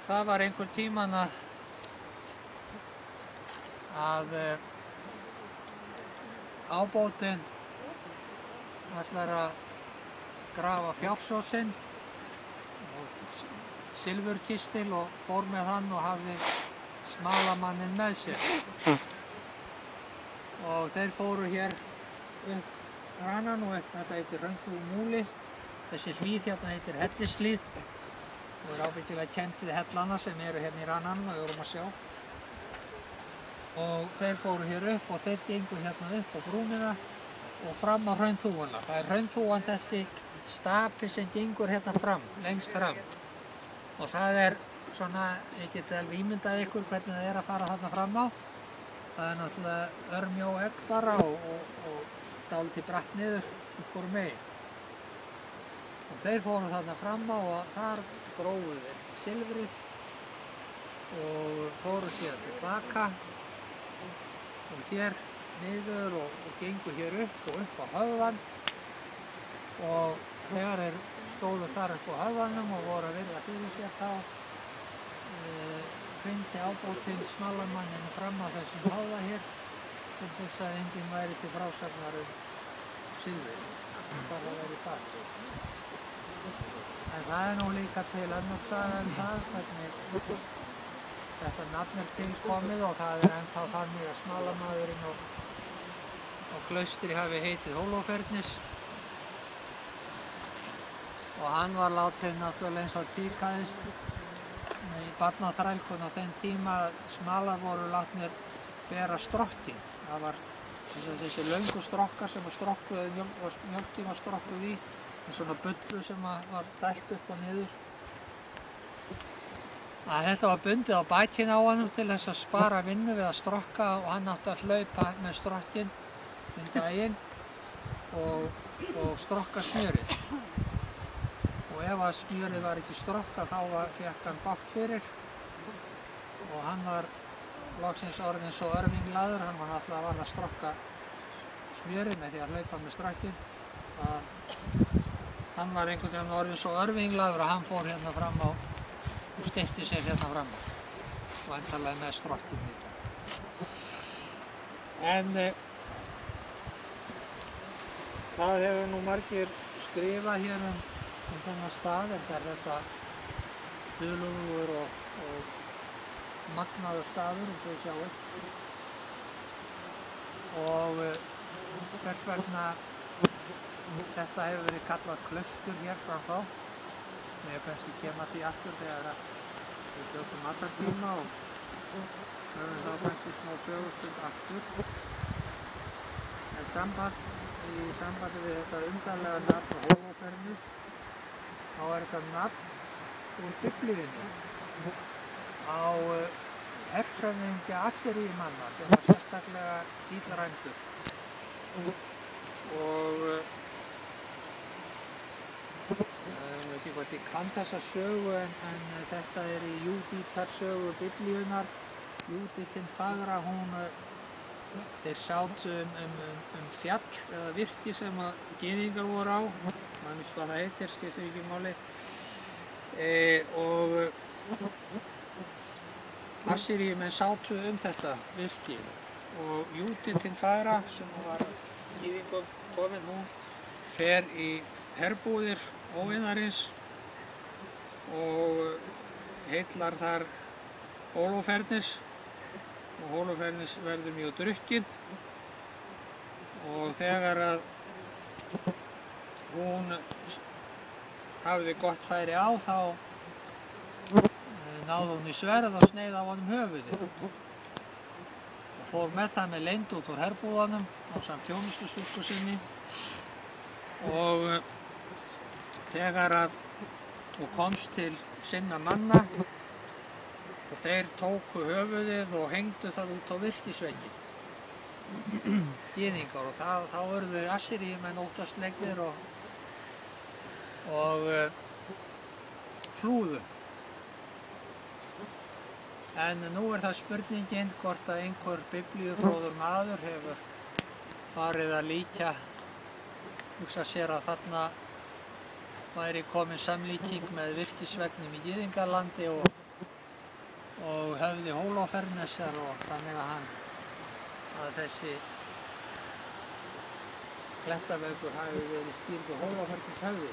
það var einhver tíman að ábótinn ætlar að grafa fjársjóð og silfurkistil og fór með hann og hafði smalamanninn með sér. Og þeir fóru hér upp rannan og upp, þetta heitir Hraunþúfumúli. Þessi hlíð hérna heitir Hellishlíð og er ábyggilega kennt við hellana sem eru hérna í rannan og við vorum að sjá. Og þeir fóru hér upp og þeir gengu hérna upp á brúnina og fram á Hraunþúfuna. Það er Hraunþúfan þessi stapi sem gengur hérna fram, lengst fram. Og það er svona, ég geti alveg ímyndað ykkur hvernig það er að fara þarna fram á. Það er náttúrulega örmjó egg bara og dálítið bratt niður upp úr megin. Og þeir fóru þarna fram á og þar grófu þeir silfrið og fóru síðan tilbaka og hér niður og gengu hér upp og upp á höfðan. Og þegar þeir stóðu þar upp á höfðanum og voru að virða fyrir sér þá hrindi ábótinn smalamanninu fram á þessum höfða hér til þess að enginn væri til frásagnar silfrið, hvað það væri þar. En það er nú líka til önnur saga það, hvernig þetta nafn er til komið og það er ennþá þannig að smalamaðurinn á Klaustri hafi heitið Hólófernis. Og hann var látinn náttúrulega eins og tíðkaðist í barnaþrælkun á þeim tíma að smalar voru látnir bera strokkin. Það var þessi löngu strokkar sem mjólkin var strokkuð í, með svona bullu sem var dælt upp og niður. Þetta var bundið á bakinn á honum til þess að spara vinnu við að strokka og hann átti að hlaupa með strokkin um daginn og strokka smjörið. Og ef að smjörið var ekki strokka þá fékk hann bágt fyrir og hann var loksins orðinn svo örvinglaður, hann var náttúrulega að strokka smjörið með því að hlaupa með strokkin. Hann var einhvern veginn orðinn svo örvinglaður að hann fór hérna fram á og steypti sér hérna fram á og endalega með strokkin. En það hefur nú margir skrifað hér um þennan stað, en þetta duglegur og magnaður staður eins og þið sjáið. Og hvers vegna þetta hefur verið kallað klaustur hér frá þá. Ég kannski kem að því aftur þegar við tökum matartíma og höfum þá kannski smá sögustund aftur. En í sambandi við þetta undarlega nafn Hólófernis þá er þetta nafn úr Biblíunni á hershöfðingja Asseríumanna sem var sérstaklega illræmdur. Og ég veit ekki hvort ég kann þessa sögu en þetta er í Júdítar sögu Biblíunnar. Júdítinn fagra, þeir sátu fjall eða virki sem að gyðingar voru á. Man veit hvað það heitir, skiptir ekki máli. Og Asseríumenn sátu þetta virki og Júdítinn fagra sem var gyðingum komin, hún fer í herbúðir óvinarins og heillar þar Hólófernis og Hólófernis verður mjög drukkinn og þegar að hún hafði gott færi á þá náði hún í sverð og sneið á honum höfuðið og fór með það með leynd út úr herbúðanum ásamt þjónustustúlku sinni og þegar að hún komst til sinna manna og þeir tóku höfuðið og hengdu það út á virkisvegginn, gyðingar, og þá urðu Asseríumenn óttaslegnir og flúðu. En nú er það spurningin hvort að einhver biblíufróður maður hefur farið að líkja, hugsa sér að þarna væri komin samlíking með virkisveggnum í Gyðingalandi og og höfði Hólófernesar og þannig að þessi Klettaveggur hafi verið skýrður Hólófernes höfði.